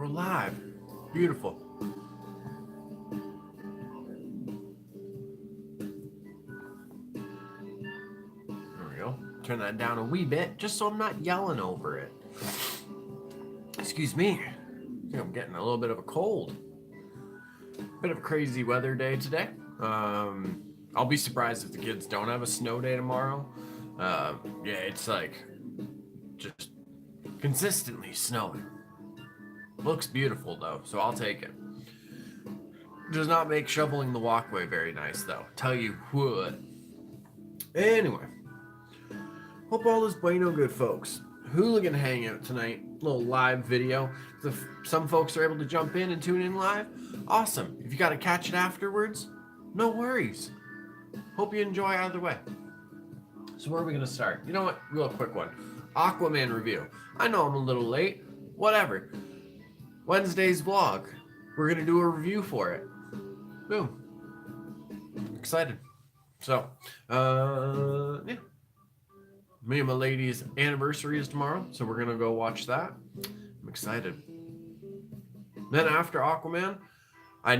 We're live. Beautiful. There we go. Turn that down a wee bit, just so I'm not yelling over it. Excuse me. I think I'm getting a little bit of a cold. Bit of a crazy weather day today. I'll be surprised if the kids don't have a snow day tomorrow. Yeah, it's like just consistently snowing. Looks beautiful though, so I'll take it. Does not make shoveling the walkway very nice though. Tell you what. Anyway, hope all is bueno, good folks. Hooligan Hangout tonight, little live video. If some folks are able to jump in and tune in live, awesome. If you got to catch it afterwards, no worries. Hope you enjoy either way. So where are we gonna start? You know what? Real quick one. Aquaman review. I know I'm a little late. Whatever. Wednesday's vlog. We're gonna do a review for it. Boom. Excited. So, yeah. Me and my lady's anniversary is tomorrow, so we're gonna go watch that. I'm excited. Then after Aquaman, I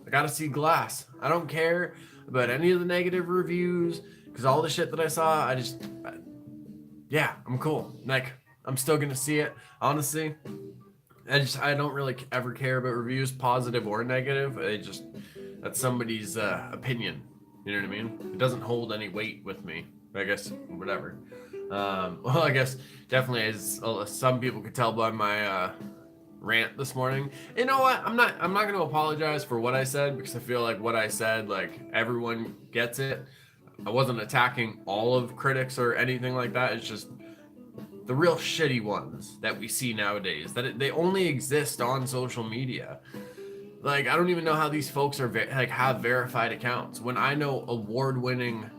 gotta see Glass. I don't care about any of the negative reviews, because all the shit that I saw, yeah, I'm cool. Like, I'm still gonna see it. Honestly, I don't really ever care about reviews, positive or negative. That's somebody's opinion. You know what I mean? It doesn't hold any weight with me. I guess whatever. Well, I guess definitely, as some people could tell by my rant this morning. You know what? I'm not going to apologize for what I said, because I feel like what I said, like, everyone gets it. I wasn't attacking all of critics or anything like that. It's just the real shitty ones that we see nowadays, that they only exist on social media. Like, I don't even know how these folks are have verified accounts, when I know award-winning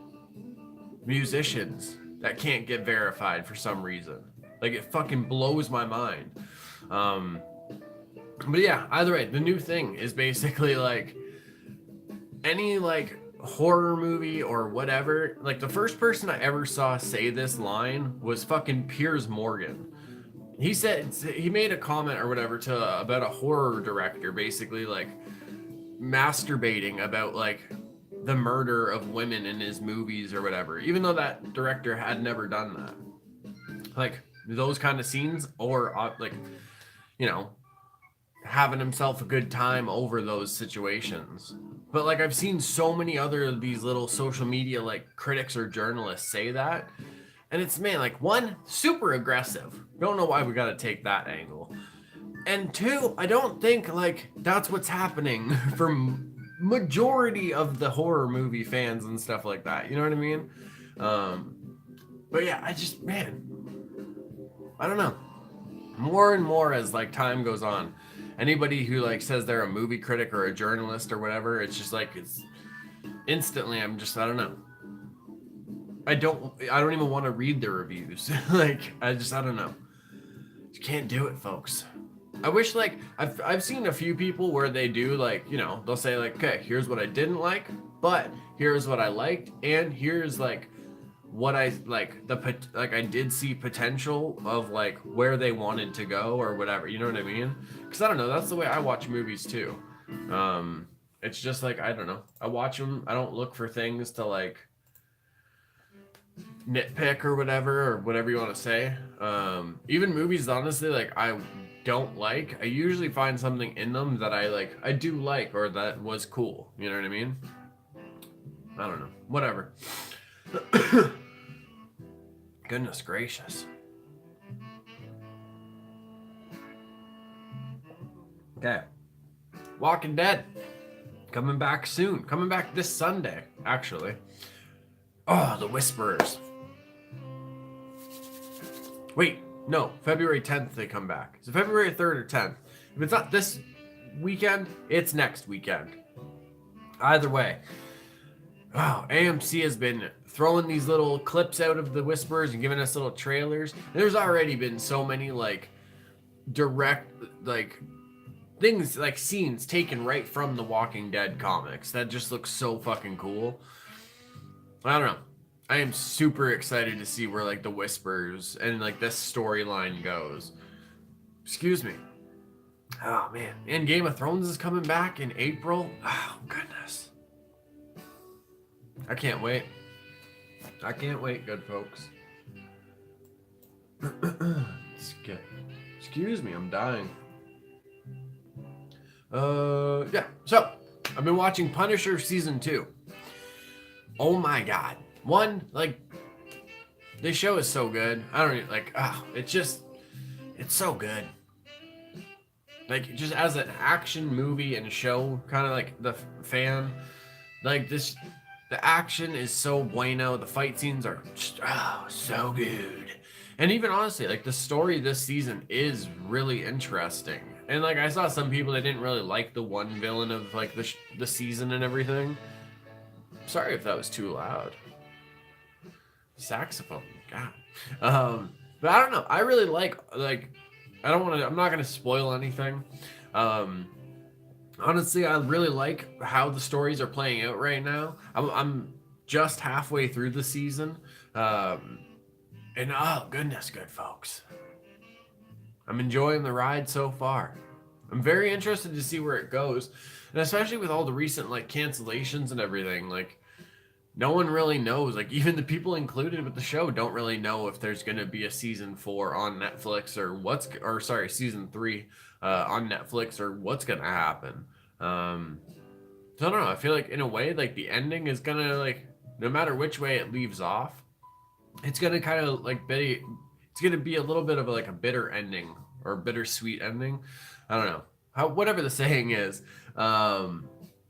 musicians that can't get verified for some reason. Like, it fucking blows my mind. But yeah, either way, the new thing is basically like any like horror movie or whatever. Like, the first person I ever saw say this line was fucking Piers Morgan. He said, he made a comment or whatever about a horror director basically like masturbating about like the murder of women in his movies or whatever, even though that director had never done that. Like, those kind of scenes, or like, you know, having himself a good time over those situations. But like, I've seen so many other of these little social media like critics or journalists say that, and it's, man, like, one, super aggressive. Don't know why we gotta take that angle. And two, I don't think like that's what's happening for majority of the horror movie fans and stuff like that. You know what I mean? But yeah, man, I don't know. More and more as like time goes on, anybody who like says they're a movie critic or a journalist or whatever, it's just like, it's instantly, I don't know. I don't even want to read the reviews. Like, I don't know. You can't do it, folks. I wish, like, I've seen a few people where they do, like, you know, they'll say like, okay, here's what I didn't like, but here's what I liked, and here's like what I like, I did see potential of like where they wanted to go or whatever. You know what I mean? Because I don't know, that's the way I watch movies too. It's just like, I don't know, I watch them. I don't look for things to like nitpick or whatever you want to say. Even movies, honestly, like, I don't like, I usually find something in them that I do like, or that was cool. You know what I mean? I don't know, whatever. Goodness gracious. Okay, Walking Dead coming back soon, coming back this Sunday actually. Oh, The Whisperers. Wait, no, February 10th they come back. Is it February 3rd or 10th? If it's not this weekend, it's next weekend. Either way. Wow, AMC has been throwing these little clips out of The Whisperers and giving us little trailers. There's already been so many like direct like things, like scenes taken right from the Walking Dead comics that just looks so fucking cool. I don't know. I am super excited to see where like The Whispers and like this storyline goes. Excuse me. Oh man, and Game of Thrones is coming back in April. Oh goodness, I can't wait. I can't wait, good folks. Excuse me, I'm dying. Yeah. So I've been watching Punisher season 2. Oh my god. One, like, this show is so good. I don't even, like, it's so good. Like, just as an action movie and show, kind of like the fan, like this, the action is so bueno. The fight scenes are just, so good. And even honestly, like the story this season is really interesting. And like I saw some people that didn't really like the one villain of like the season and everything. Sorry if that was too loud. Saxophone, God. But I don't know. I really like I don't want to. I'm not gonna spoil anything. Honestly, I really like how the stories are playing out right now. I'm just halfway through the season, and oh goodness, good folks, I'm enjoying the ride so far. I'm very interested to see where it goes, and especially with all the recent like cancellations and everything, like no one really knows. Like even the people included with the show don't really know if there's going to be a season 4 on Netflix or season 3 on Netflix or what's going to happen. So I don't know. I feel like in a way, like the ending is going to like, no matter which way it leaves off, it's going to kind of like it's going to be a little bit of like a bitter ending or bittersweet ending. I don't know whatever the saying is.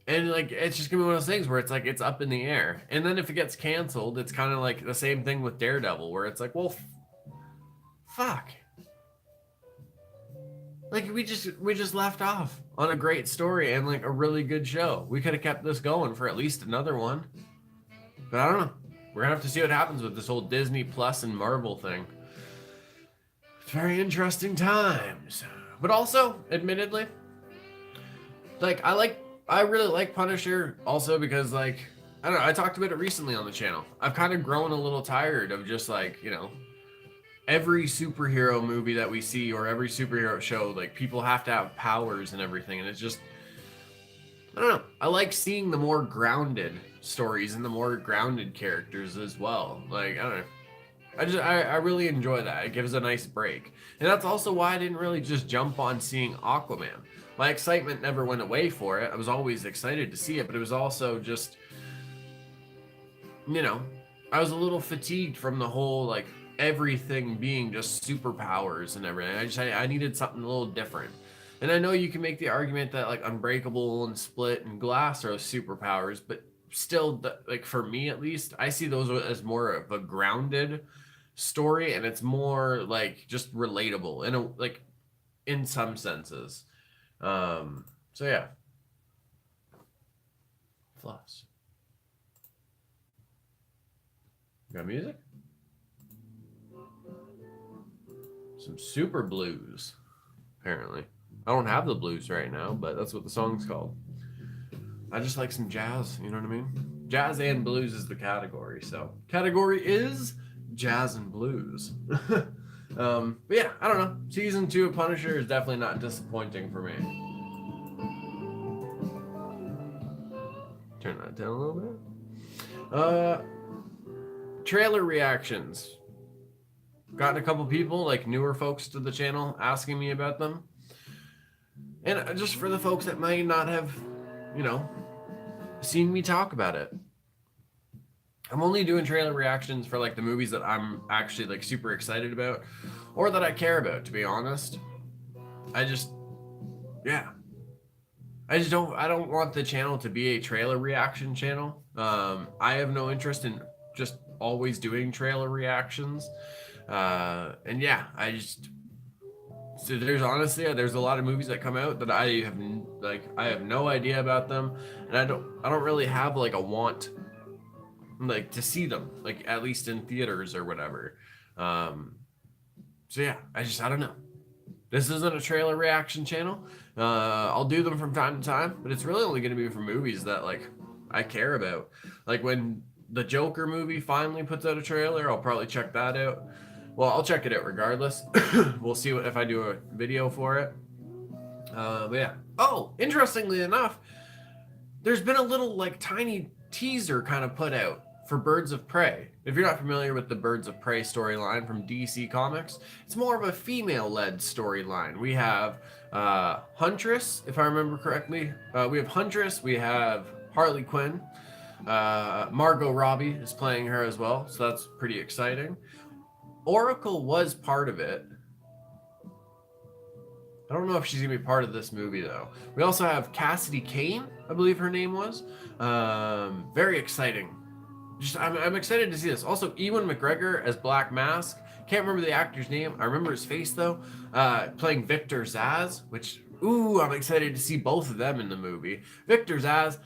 And like it's just gonna be one of those things where it's like it's up in the air, and then if it gets canceled, it's kind of like the same thing with Daredevil, where it's like, well, fuck, like we just left off on a great story and like a really good show. We could have kept this going for at least another one, but I don't know. We're gonna have to see what happens with this whole Disney Plus and Marvel thing. It's very interesting times, but also, admittedly, like I really like Punisher also because like I don't know, I talked about it recently on the channel. I've kind of grown a little tired of just like, you know, every superhero movie that we see or every superhero show, like people have to have powers and everything, and it's just I don't know. I like seeing the more grounded stories and the more grounded characters as well. Like I don't know. I really enjoy that. It gives a nice break. And that's also why I didn't really just jump on seeing Aquaman. My excitement never went away for it. I was always excited to see it, but it was also just, you know, I was a little fatigued from the whole, like, everything being just superpowers and everything. I needed something a little different. And I know you can make the argument that, like, Unbreakable and Split and Glass are superpowers, but still, like, for me at least, I see those as more of a grounded story, and it's more, like, just relatable, in some senses. So yeah. Floss. Got music? Some super blues, apparently. I don't have the blues right now, but that's what the song's called. I just like some jazz, you know what I mean? Jazz and blues is the category, so category is jazz and blues. But yeah, I don't know. Season 2 of Punisher is definitely not disappointing for me. Turn that down a little bit. Trailer reactions. Gotten a couple people, like newer folks to the channel, asking me about them. And just for the folks that might not have, you know, seen me talk about it, I'm only doing trailer reactions for like the movies that I'm actually like super excited about or that I care about, to be honest. I don't want the channel to be a trailer reaction channel. I have no interest in just always doing trailer reactions. And yeah, so there's a lot of movies that come out that I have no idea about them, and I don't really have like a want like to see them, like at least in theaters or whatever. So yeah, I don't know. This isn't a trailer reaction channel. I'll do them from time to time, but it's really only going to be for movies that like I care about. Like when the Joker movie finally puts out a trailer, I'll probably check that out. Well, I'll check it out regardless. We'll see if I do a video for it. But yeah. Oh, interestingly enough, there's been a little like tiny teaser kind of put out for Birds of Prey. If you're not familiar with the Birds of Prey storyline from DC Comics, it's more of a female-led storyline. We have Huntress, if I remember correctly. We have Huntress. We have Harley Quinn. Margot Robbie is playing her as well, so that's pretty exciting. Oracle was part of it. I don't know if she's gonna be part of this movie though. We also have Cassidy Kane, I believe her name was. Very exciting. I'm excited to see this. Also, Ewan McGregor as Black Mask. Can't remember the actor's name. I remember his face though. Playing Victor Zsasz, which I'm excited to see both of them in the movie. Victor Zsasz,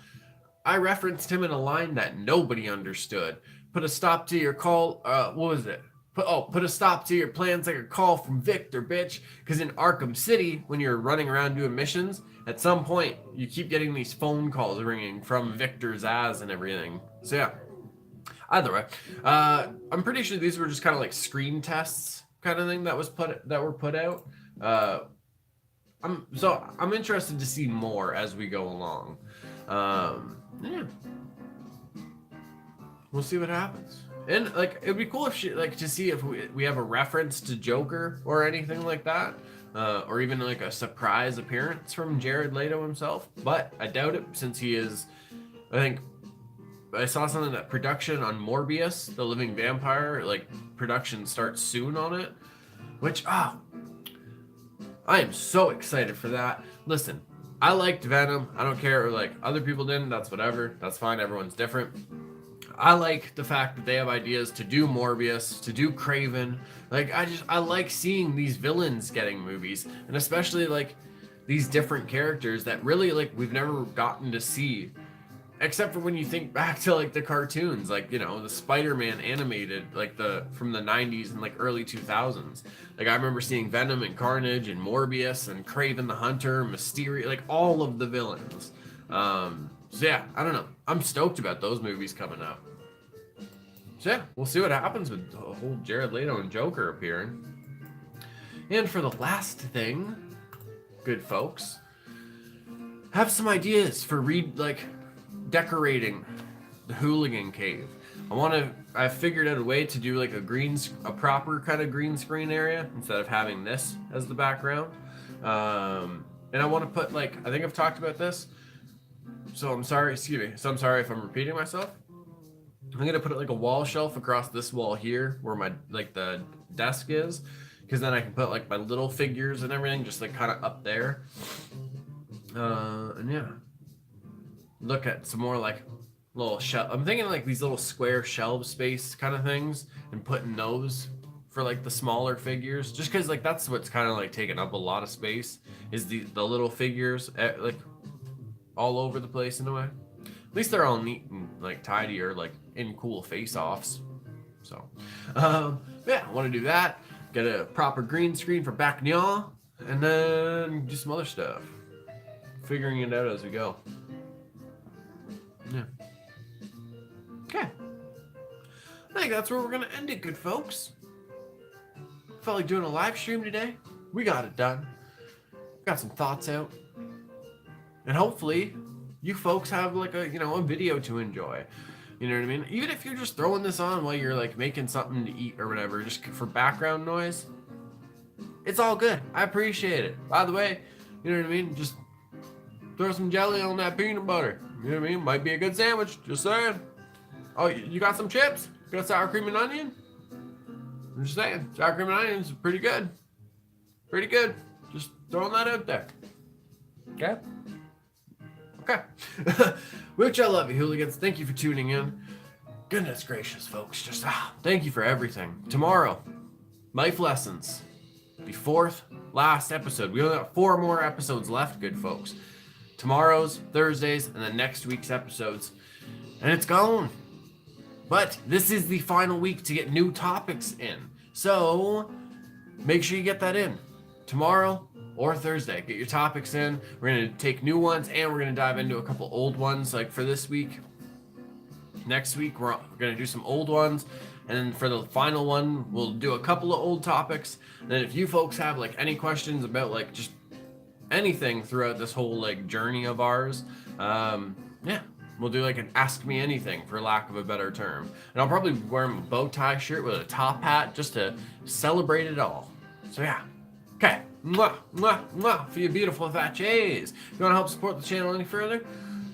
I referenced him in a line that nobody understood. Put a stop to your call. What was it? Put a stop to your plans like a call from Victor, bitch. Because in Arkham City, when you're running around doing missions, at some point, you keep getting these phone calls ringing from Victor Zsasz and everything. So yeah. Either way, I'm pretty sure these were just kind of like screen tests kind of thing that were put out. I'm interested to see more as we go along. Yeah. We'll see what happens. And like it'd be cool if to see if we have a reference to Joker or anything like that, or even like a surprise appearance from Jared Leto himself. But I doubt it since he is. I think I saw something that production on Morbius, the Living Vampire, like production starts soon on it, which I am so excited for that. Listen, I liked Venom. I don't care like other people didn't. That's whatever. That's fine. Everyone's different. I like the fact that they have ideas to do Morbius, to do Craven. Like, I like seeing these villains getting movies, and especially like these different characters that really like we've never gotten to see, except for when you think back to like the cartoons, like, you know, the Spider-Man animated, like from the 90s and like early 2000s. Like I remember seeing Venom and Carnage and Morbius and Craven the Hunter, Mysterio, like all of the villains. So yeah, I don't know. I'm stoked about those movies coming up. So yeah, we'll see what happens with the whole Jared Leto and Joker appearing. And for the last thing, good folks, have some ideas for decorating the Hooligan Cave. I figured out a way to do like a proper kind of green screen area instead of having this as the background. And I want to put I think I've talked about this. So I'm sorry if I'm repeating myself. I'm going to put like a wall shelf across this wall here where my the desk is, because then I can put like my little figures and everything just like kind of up there. And yeah. Look at some more like little shelf. I'm thinking like these little square shelf space kind of things and putting those for like the smaller figures, just because like that's what's kind of like taking up a lot of space is the little figures like all over the place in a way. At least they're all neat and like tidy or like in cool face-offs. So yeah, I want to do that. Get a proper green screen for Bacnia, and then do some other stuff. Figuring it out as we go. Yeah. Okay. I think that's where we're going to end it, good folks. Felt like doing a live stream today. We got it done. Got some thoughts out. And hopefully you folks have like a video to enjoy. You know what I mean? Even if you're just throwing this on while you're like making something to eat or whatever, just for background noise, it's all good. I appreciate it. By the way, you know what I mean? Just throw some jelly on that peanut butter. You know what I mean? Might be a good sandwich. Just saying. Oh, you got some chips? Got sour cream and onion? I'm just saying. Sour cream and onion is pretty good. Pretty good. Just throwing that out there. Okay? Okay. Which I love you, hooligans. Thank you for tuning in. Goodness gracious, folks. Just thank you for everything. Tomorrow, life lessons. The fourth last episode. We only got 4 more episodes left, good folks. Tomorrow's, Thursdays, and then next week's episodes. And it's gone. But this is the final week to get new topics in. So make sure you get that in. Tomorrow or Thursday. Get your topics in. We're going to take new ones and we're going to dive into a couple old ones like for this week. Next week, we're going to do some old ones. And then for the final one, we'll do a couple of old topics. And then if you folks have like any questions about like just anything throughout this whole like journey of ours, yeah, we'll do like an ask me anything, for lack of a better term. And I'll probably wear a bow tie shirt with a top hat just to celebrate it all. So yeah. Okay. Mwah, mwah, mwah for you beautiful Apaches. If you want to help support the channel any further,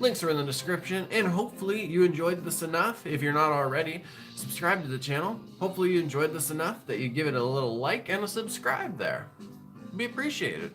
links are in the description. And hopefully you enjoyed this enough. If you're not already, subscribe to the channel. Hopefully you enjoyed this enough that you give it a little like and a subscribe there. It'd be appreciated.